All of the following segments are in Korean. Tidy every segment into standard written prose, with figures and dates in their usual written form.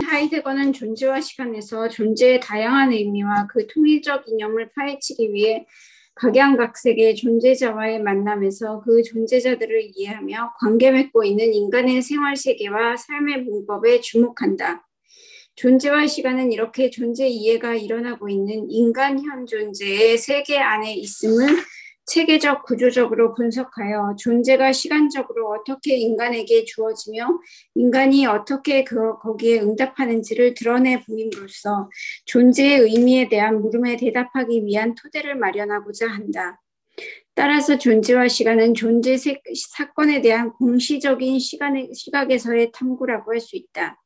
하이데거는 존재와 시간에서 존재의 다양한 의미와 그 통일적 이념을 파헤치기 위해 각양각색의 존재자와의 만남에서 그 존재자들을 이해하며 관계 맺고 있는 인간의 생활 세계와 삶의 문법에 주목한다. 존재와 시간은 이렇게 존재 이해가 일어나고 있는 인간 현 존재의 세계 안에 있음을 체계적 구조적으로 분석하여 존재가 시간적으로 어떻게 인간에게 주어지며 인간이 어떻게 거기에 응답하는지를 드러내 보임으로써 존재의 의미에 대한 물음에 대답하기 위한 토대를 마련하고자 한다. 따라서 존재와 시간은 존재 사건에 대한 공시적인 시각에서의 탐구라고 할 수 있다.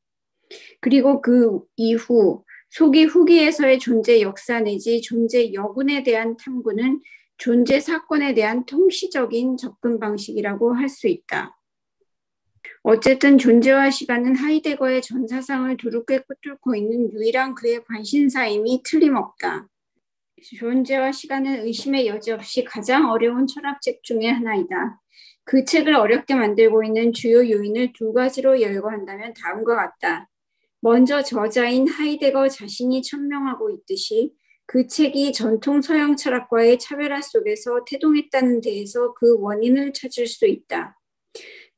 그리고 그 이후 소기 후기에서의 존재 역사 내지 존재 여군에 대한 탐구는 존재 사건에 대한 통시적인 접근 방식이라고 할 수 있다. 어쨌든 존재와 시간은 하이데거의 전 사상을 두렵게 꿰뚫고 있는 유일한 그의 관심사임이 틀림없다. 존재와 시간은 의심의 여지 없이 가장 어려운 철학책 중의 하나이다. 그 책을 어렵게 만들고 있는 주요 요인을 두 가지로 열거한다면 다음과 같다. 먼저 저자인 하이데거 자신이 천명하고 있듯이 그 책이 전통 서양 철학과의 차별화 속에서 태동했다는 데에서 그 원인을 찾을 수 있다.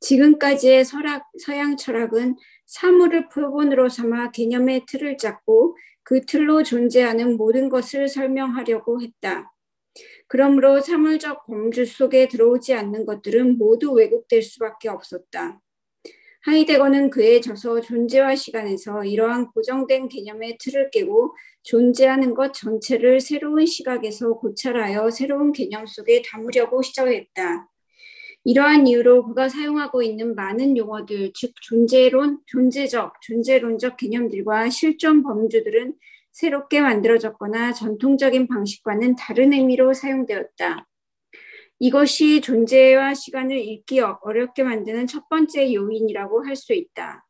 지금까지의 서양 철학은 사물을 표본으로 삼아 개념의 틀을 짰고 그 틀로 존재하는 모든 것을 설명하려고 했다. 그러므로 사물적 범주 속에 들어오지 않는 것들은 모두 왜곡될 수밖에 없었다. 하이데거는 그의 저서 존재와 시간에서 이러한 고정된 개념의 틀을 깨고 존재하는 것 전체를 새로운 시각에서 고찰하여 새로운 개념 속에 담으려고 시작했다. 이러한 이유로 그가 사용하고 있는 많은 용어들, 즉 존재론적 개념들과 실존 범주들은 새롭게 만들어졌거나 전통적인 방식과는 다른 의미로 사용되었다. 이것이 존재와 시간을 읽기 어렵게 만드는 첫 번째 요인이라고 할 수 있다.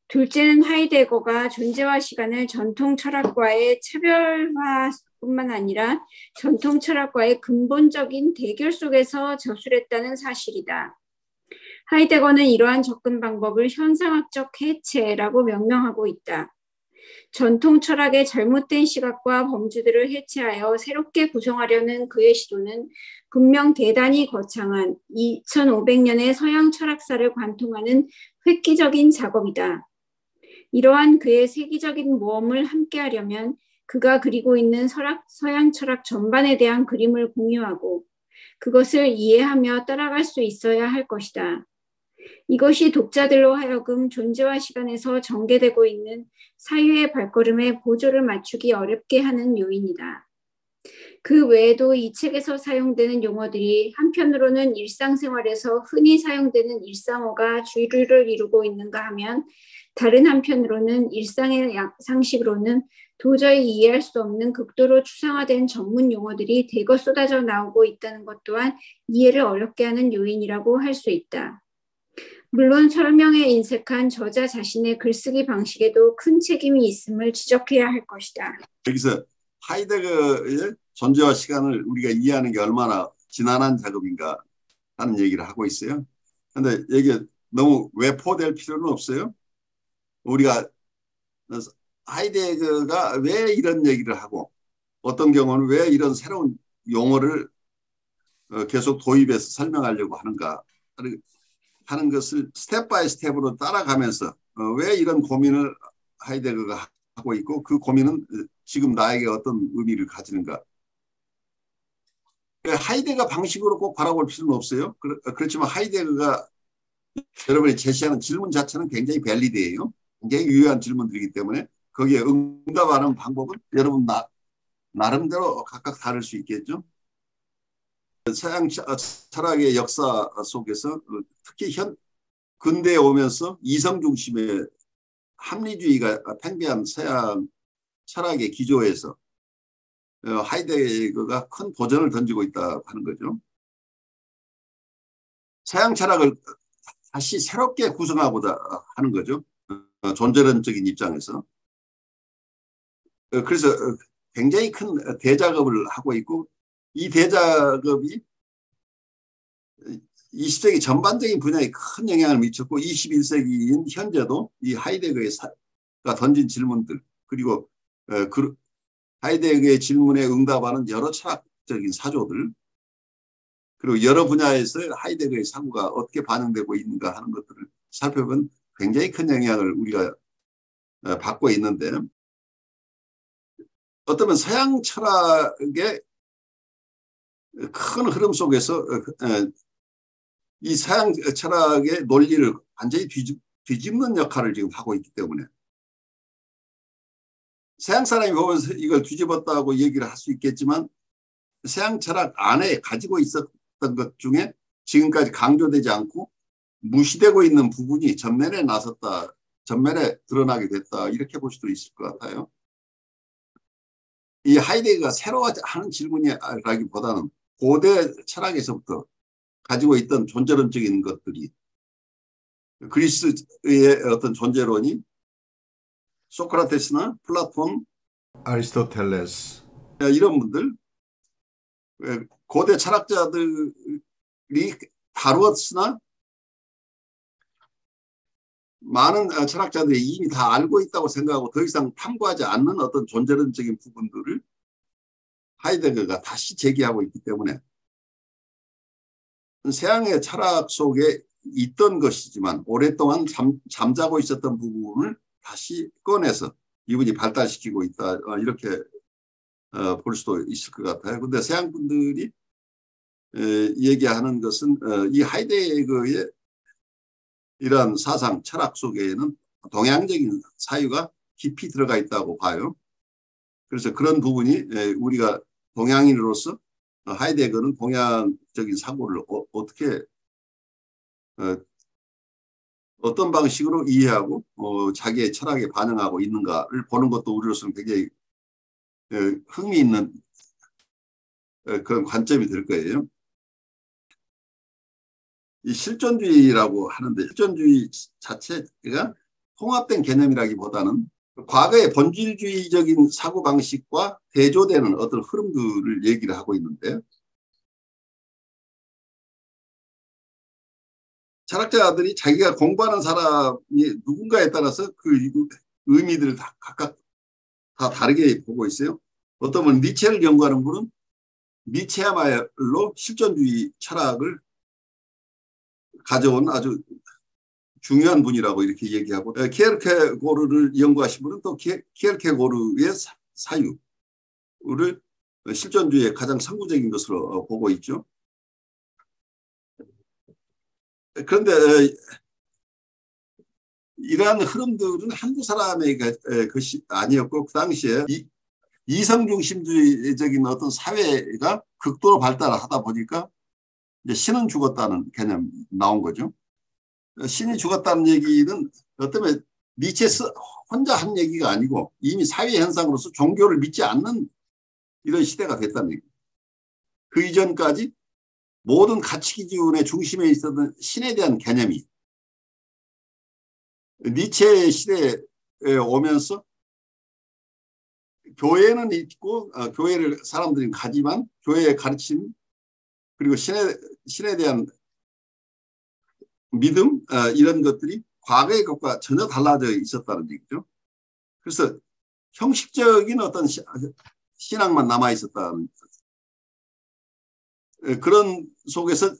둘째는 하이데거가 존재와 시간을 전통 철학과의 차별화뿐만 아니라 전통 철학과의 근본적인 대결 속에서 저술했다는 사실이다. 하이데거는 이러한 접근 방법을 현상학적 해체라고 명명하고 있다. 전통 철학의 잘못된 시각과 범주들을 해체하여 새롭게 구성하려는 그의 시도는 분명 대단히 거창한 2500년의 서양 철학사를 관통하는 획기적인 작업이다. 이러한 그의 세계적인 모험을 함께하려면 그가 그리고 있는 서양 철학 전반에 대한 그림을 공유하고 그것을 이해하며 따라갈 수 있어야 할 것이다. 이것이 독자들로 하여금 존재와 시간에서 전개되고 있는 사유의 발걸음에 보조를 맞추기 어렵게 하는 요인이다. 그 외에도 이 책에서 사용되는 용어들이 한편으로는 일상생활에서 흔히 사용되는 일상어가 주류를 이루고 있는가 하면 다른 한편으로는 일상의 상식으로는 도저히 이해할 수 없는 극도로 추상화된 전문 용어들이 대거 쏟아져 나오고 있다는 것 또한 이해를 어렵게 하는 요인이라고 할 수 있다. 물론 설명에 인색한 저자 자신의 글쓰기 방식에도 큰 책임이 있음을 지적해야 할 것이다. 여기서 하이데거의 존재와 시간을 우리가 이해하는 게 얼마나 지난한 작업인가 하는 얘기를 하고 있어요. 그런데 이게 너무 외포될 필요는 없어요. 우리가 하이데거가 왜 이런 얘기를 하고 어떤 경우는 왜 이런 새로운 용어를 계속 도입해서 설명하려고 하는가 하는 것을 스텝 바이 스텝으로 따라가면서 왜 이런 고민을 하이데거가 하고 있고 그 고민은 지금 나에게 어떤 의미를 가지는가. 하이데거 방식으로 꼭 바라볼 필요는 없어요. 그렇지만 하이데거가 여러분이 제시하는 질문 자체는 굉장히 밸리드예요. 굉장히 유효한 질문들이기 때문에 거기에 응답하는 방법은 여러분 나름대로 각각 다를 수 있겠죠. 서양 철학의 역사 속에서 특히 근대에 오면서 이성 중심의 합리주의가 팽배한 서양 철학의 기조에서 하이데거가 큰 도전을 던지고 있다고 하는 거죠. 서양 철학을 다시 새롭게 구성하고자 하는 거죠. 존재론적인 입장에서. 그래서 굉장히 큰 대작업을 하고 있고 이 대작업이 20세기 전반적인 분야에 큰 영향을 미쳤고 21세기인 현재도 이 하이데거의 던진 질문들 그리고 하이데거의 질문에 응답하는 여러 철학적인 사조들 그리고 여러 분야에서 하이데거의 사고가 어떻게 반영되고 있는가 하는 것들을 살펴본 굉장히 큰 영향을 우리가 받고 있는데 어쩌면 서양 철학의 큰 흐름 속에서 이 서양 철학의 논리를 완전히 뒤집는 역할을 지금 하고 있기 때문에 서양 사람이 보면서 이걸 뒤집었다고 얘기를 할 수 있겠지만 서양 철학 안에 가지고 있었던 것 중에 지금까지 강조되지 않고 무시되고 있는 부분이 전면에 나섰다, 전면에 드러나게 됐다 이렇게 볼 수도 있을 것 같아요. 이 하이데거가 새로 하는 질문이라기보다는 고대 철학에서부터 가지고 있던 존재론적인 것들이 그리스의 어떤 존재론이 소크라테스나 플라톤, 아리스토텔레스 이런 분들 고대 철학자들이 다루었으나 많은 철학자들이 이미 다 알고 있다고 생각하고 더 이상 탐구하지 않는 어떤 존재론적인 부분들을 하이데거가 다시 제기하고 있기 때문에 서양의 철학 속에 있던 것이지만 오랫동안 잠자고 있었던 부분을 다시 꺼내서 이분이 발달시키고 있다 이렇게 볼 수도 있을 것 같아요. 그런데 서양 분들이 얘기하는 것은 이 하이데거의 이러한 사상 철학 속에는 동양적인 사유가 깊이 들어가 있다고 봐요. 그래서 그런 부분이 우리가 동양인으로서 하이데거는 동양적인 사고를 어떻게 어떤 방식으로 이해하고 자기의 철학에 반영하고 있는가를 보는 것도 우리로서는 굉장히 흥미있는 그런 관점이 될 거예요. 이 실존주의라고 하는데 실존주의 자체가 통합된 개념이라기보다는 과거의 본질주의적인 사고방식과 대조되는 어떤 흐름들을 얘기를 하고 있는데 철학자들이 자기가 공부하는 사람이 누군가에 따라서 그 의미들을 다 각각 다 다르게 보고 있어요. 어떤 분은 니체를 연구하는 분은 니체야말로 실존주의 철학을 가져온 아주 중요한 분이라고 이렇게 얘기하고 키에르케고르를 연구하신 분은 또 키에르케고르의 사유를 실존주의의 가장 선구적인 것으로 보고 있죠. 그런데 이러한 흐름들은 한두 사람의 것이 아니었고 그 당시에 이성중심주의적인 어떤 사회가 극도로 발달하다 보니까 이제 신은 죽었다는 개념이 나온 거죠. 신이 죽었다는 얘기는 어쩌면 니체 혼자 한 얘기가 아니고 이미 사회 현상으로서 종교를 믿지 않는 이런 시대가 됐다는 얘기입니다. 그 이전까지 모든 가치 기준의 중심에 있었던 신에 대한 개념이 니체의 시대에 오면서 교회는 있고 교회를 사람들이 가지만 교회의 가르침 그리고 신에 대한 믿음 이런 것들이 과거의 것과 전혀 달라져 있었다는 얘기죠. 그래서 형식적인 어떤 신앙만 남아 있었다는 그런 속에서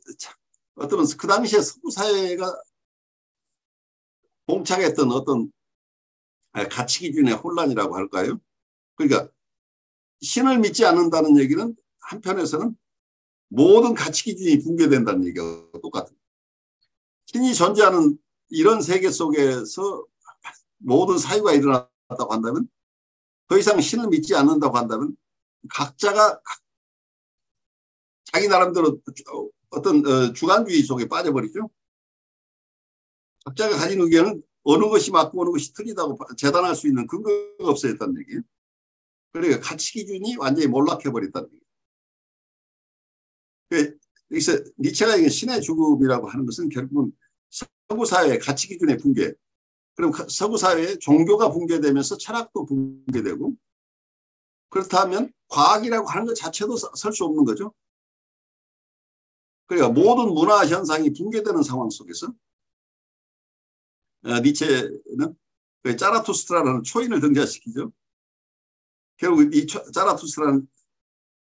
어떤 그 당시에 서구 사회가 봉착했던 어떤 가치 기준의 혼란이라고 할까요? 그러니까 신을 믿지 않는다는 얘기는 한편에서는 모든 가치 기준이 붕괴된다는 얘기가 똑같아요. 신이 존재하는 이런 세계 속에서 모든 사유가 일어났다고 한다면 더 이상 신을 믿지 않는다고 한다면 각자가 자기 나름대로 어떤 주관주의 속에 빠져버리죠. 각자가 가진 의견은 어느 것이 맞고 어느 것이 틀리다고 재단할 수 있는 근거가 없어졌다는 얘기예요. 그러니까 가치 기준이 완전히 몰락해버렸다는 얘기예요. 여기서 니체가 신의 죽음이라고 하는 것은 결국은 서구 사회의 가치 기준의 붕괴. 그럼 서구 사회의 종교가 붕괴되면서 철학도 붕괴되고 그렇다면 과학이라고 하는 것 자체도 설 수 없는 거죠. 그러니까 모든 문화 현상이 붕괴되는 상황 속에서 니체는 짜라투스트라라는 초인을 등장시키죠. 결국 이 짜라투스트라는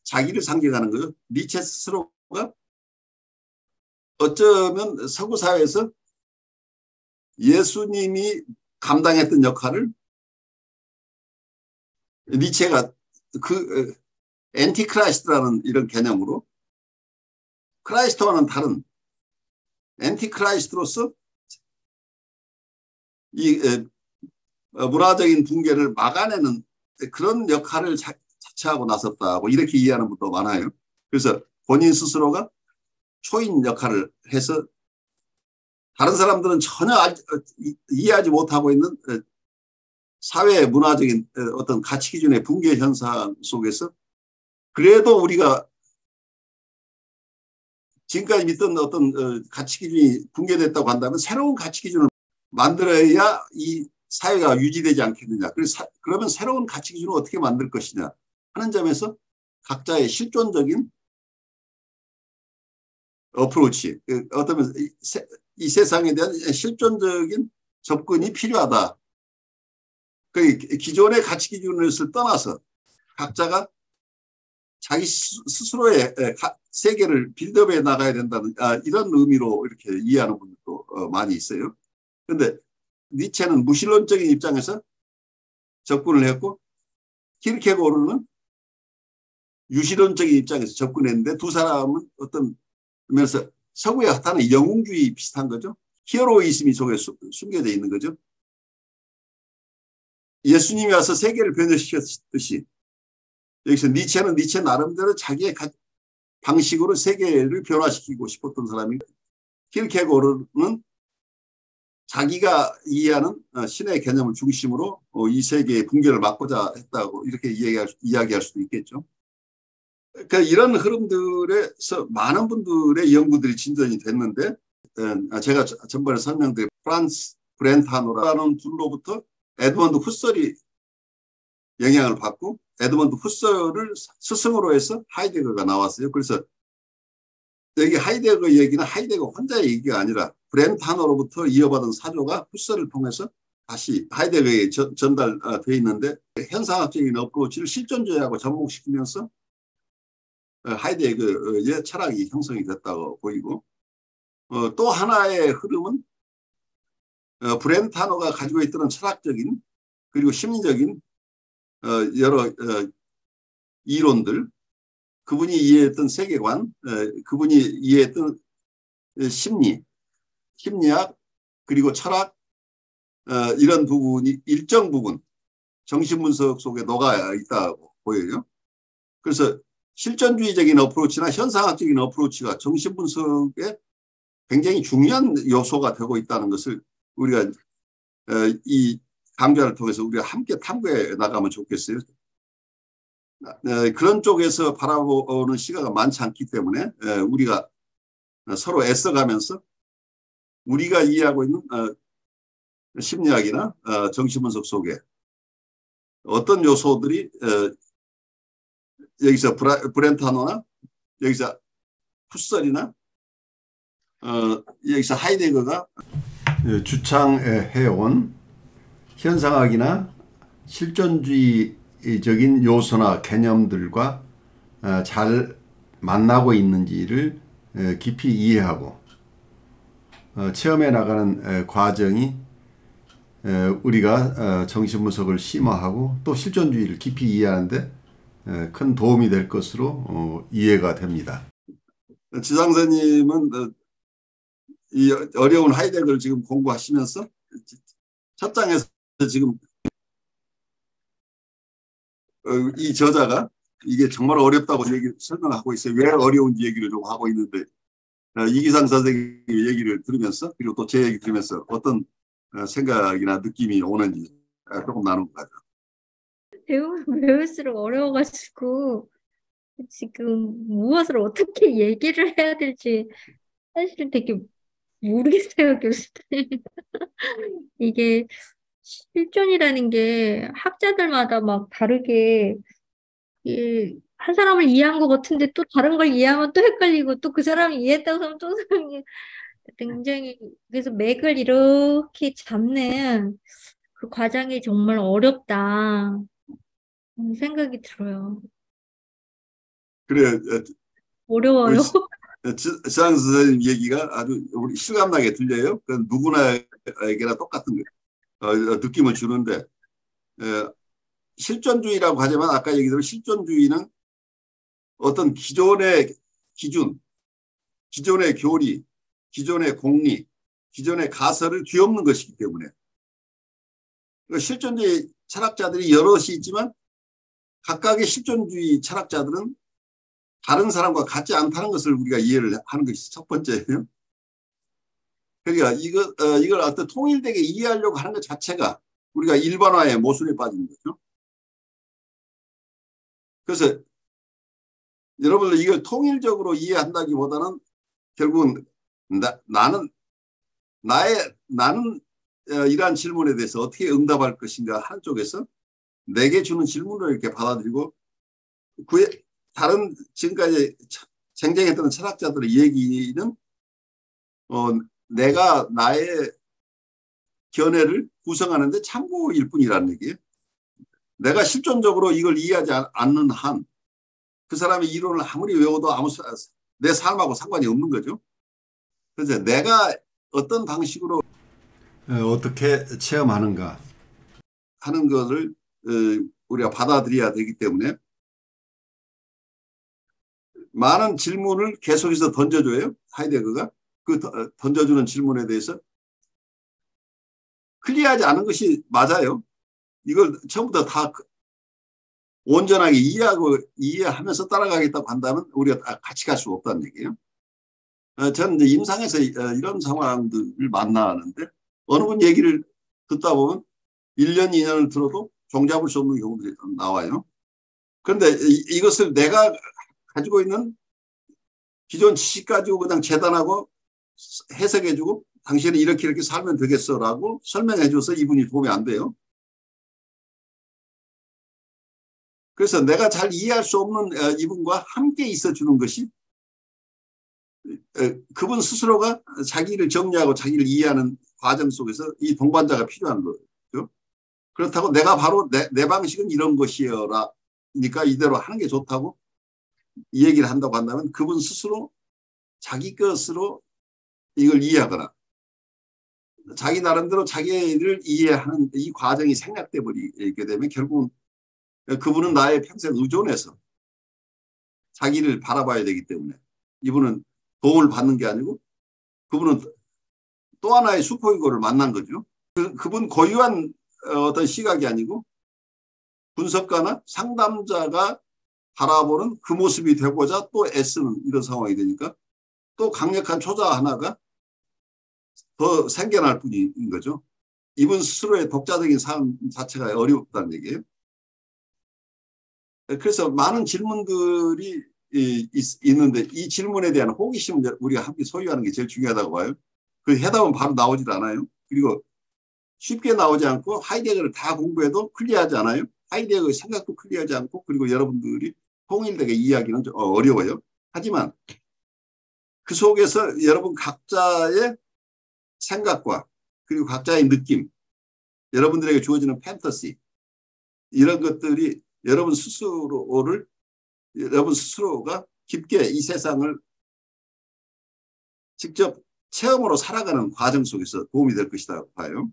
자기를 상징하는 거죠. 니체 스스로가 어쩌면 서구 사회에서 예수님이 감당했던 역할을 니체가 그 엔티크라이스트라는 이런 개념으로 크라이스트와는 다른 엔티크라이스트로서 이 문화적인 붕괴를 막아내는 그런 역할을 자처하고 나섰다고 이렇게 이해하는 분도 많아요. 그래서 본인 스스로가 초인 역할을 해서 다른 사람들은 전혀 이해하지 못하고 있는 사회 문화적인 어떤 가치 기준의 붕괴 현상 속에서 그래도 우리가 지금까지 믿던 어떤 가치 기준이 붕괴됐다고 한다면 새로운 가치 기준을 만들어야 이 사회가 유지되지 않겠느냐. 그러면 새로운 가치 기준을 어떻게 만들 것이냐 하는 점에서 각자의 실존적인 어프로치, 어쩌면 이 세상에 대한 실존적인 접근이 필요하다. 기존의 가치 기준을 떠나서 각자가 자기 스스로의 세계를 빌드업해 나가야 된다는 이런 의미로 이렇게 이해하는 분들도 많이 있어요. 그런데 니체는 무신론적인 입장에서 접근을 했고 키르케고르는 유신론적인 입장에서 접근했는데 두 사람은 어떤 면에서 서구의 핫하는 영웅주의 비슷한 거죠. 히어로이즘이 속에 숨겨져 있는 거죠. 예수님이 와서 세계를 변화시켰듯이 여기서 니체는 니체 나름대로 자기의 방식으로 세계를 변화시키고 싶었던 사람이 키르케고르는 자기가 이해하는 신의 개념을 중심으로 이 세계의 붕괴를 막고자 했다고 이렇게 이야기할 수도 있겠죠. 그러니까 이런 흐름들에서 많은 분들의 연구들이 진전이 됐는데 제가 전번에 설명드린 프란츠 브렌타노라는 분로부터 에드먼드 후설이 영향을 받고 에드먼드 후설을 스승으로 해서 하이데거가 나왔어요. 그래서 여기 하이데거 얘기는 하이데거 혼자의 얘기가 아니라 브렌타노로부터 이어받은 사조가 후설을 통해서 다시 하이데거에 전달되어 있는데 현상학적인 어프로치를 실존주의하고 접목시키면서 하이데거의 철학이 형성이 됐다고 보이고 또 하나의 흐름은 브렌타노가 가지고 있던 철학적인 그리고 심리적인 여러 이론들 그분이 이해했던 세계관 그분이 이해했던 심리학 그리고 철학 이런 부분이 일정 부분 정신분석 속에 녹아 있다고 보여요. 그래서 실존주의적인 어프로치나 현상학적인 어프로치가 정신분석에 굉장히 중요한 요소가 되고 있다는 것을 우리가 이 강좌를 통해서 우리가 함께 탐구해 나가면 좋겠어요. 그런 쪽에서 바라보는 시각이 많지 않기 때문에 우리가 서로 애써가면서 우리가 이해하고 있는 심리학이나 정신분석 속에 어떤 요소들이 여기서 브렌타노나 여기서 푸설이나 여기서 하이데거가 주창해온 현상학이나 실존주의적인 요소나 개념들과 잘 만나고 있는지를 깊이 이해하고 체험해 나가는 과정이 우리가 정신분석을 심화하고 또 실존주의를 깊이 이해하는데 큰 도움이 될 것으로 이해가 됩니다. 지상사님은 이 어려운 하이데거를 지금 공부하시면서 첫 장에서 지금 이 저자가 이게 정말 어렵다고 설명하고 있어요. 왜 어려운지 얘기를 좀 하고 있는데 이기상 선생님 얘기를 들으면서 그리고 또 제 얘기 들으면서 어떤 생각이나 느낌이 오는지 조금 나누고 가죠. 배울수록 어려워가지고 지금 무엇을 어떻게 얘기를 해야 될지 사실 되게 모르겠어요, 교수님. 이게 실존이라는 게 학자들마다 막 다르게 한 사람을 이해한 것 같은데 또 다른 걸 이해하면 또 헷갈리고 또 그 사람이 이해했다고 하면 또 굉장히 그래서 맥을 이렇게 잡는 그 과정이 정말 어렵다 생각이 들어요. 그래, 우리 어려워요. 지상 선생님 얘기가 아주 우리 실감나게 들려요. 그 누구나에게나 똑같은 느낌을 주는데, 실존주의라고 하지만 아까 얘기대로 실존주의는 어떤 기존의 기준, 기존의 교리, 기존의 공리, 기존의 가설을 뒤엎는 것이기 때문에 실존주의 철학자들이 여럿이 있지만 각각의 실존주의 철학자들은 다른 사람과 같지 않다는 것을 우리가 이해를 하는 것이 첫 번째예요. 그러니까 이걸 어떤 통일되게 이해하려고 하는 것 자체가 우리가 일반화의 모순에 빠지는 거죠. 그래서 여러분들 이걸 통일적으로 이해한다기보다는 결국은 나는 이러한 질문에 대해서 어떻게 응답할 것인가 한쪽에서 내게 주는 질문을 이렇게 받아들이고 다른 지금까지 쟁쟁했던 철학자들의 얘기는 내가 나의 견해를 구성하는데 참고일 뿐이라는 얘기예요. 내가 실존적으로 이걸 이해하지 않는 한 그 사람의 이론을 아무리 외워도 내 삶하고 상관이 없는 거죠. 그래서 내가 어떤 방식으로 어떻게 체험하는가 하는 것을 우리가 받아들여야 되기 때문에 많은 질문을 계속해서 던져줘요. 하이데거가 그 던져주는 질문에 대해서 클리어하지 않은 것이 맞아요. 이걸 처음부터 다 온전하게 이해하면서 따라가겠다고 한다면 우리가 같이 갈 수 없다는 얘기예요. 저는 이제 임상에서 이런 상황들을 만나는데 어느 분 얘기를 듣다 보면 1년, 2년을 들어도 종잡을 수 없는 경우들이 나와요. 그런데 이것을 내가 가지고 있는 기존 지식 가지고 그냥 재단하고 해석해주고 당신은 이렇게 살면 되겠어라고 설명해줘서 이분이 도움이 안 돼요. 그래서 내가 잘 이해할 수 없는 이분과 함께 있어주는 것이 그분 스스로가 자기를 정리하고 자기를 이해하는 과정 속에서 이 동반자가 필요한 거죠. 그렇다고 내가 바로 내 방식은 이런 것이여라. 그러니까 이대로 하는 게 좋다고 이 얘기를 한다고 한다면 그분 스스로 자기 것으로 이걸 이해하거나 자기 나름대로 자기를 이해하는 이 과정이 생략돼 버리게 되면 결국은 그분은 나의 평생 의존해서 자기를 바라봐야 되기 때문에 이분은 도움을 받는 게 아니고 그분은 또 하나의 슈퍼이고를 만난 거죠. 그분 고유한 어떤 시각이 아니고 분석가나 상담자가 바라보는 그 모습이 되고자 또 애쓰는 이런 상황이 되니까 또 강력한 초자 하나가 더 생겨날 뿐인 거죠. 이분 스스로의 독자적인 삶 자체가 어렵다는 얘기예요. 그래서 많은 질문들이 있는데 이 질문에 대한 호기심을 우리가 함께 소유하는 게 제일 중요하다고 봐요. 그 해답은 바로 나오질 않아요. 그리고 쉽게 나오지 않고 하이데거를 다 공부해도 클리어하지 않아요. 하이데거의 생각도 클리어하지 않고 그리고 여러분들이 통일되게 이해하기는 좀 어려워요. 하지만 그 속에서 여러분 각자의 생각과 그리고 각자의 느낌, 여러분들에게 주어지는 판타시 이런 것들이 여러분 스스로가 깊게 이 세상을 직접 체험으로 살아가는 과정 속에서 도움이 될 것이다 봐요.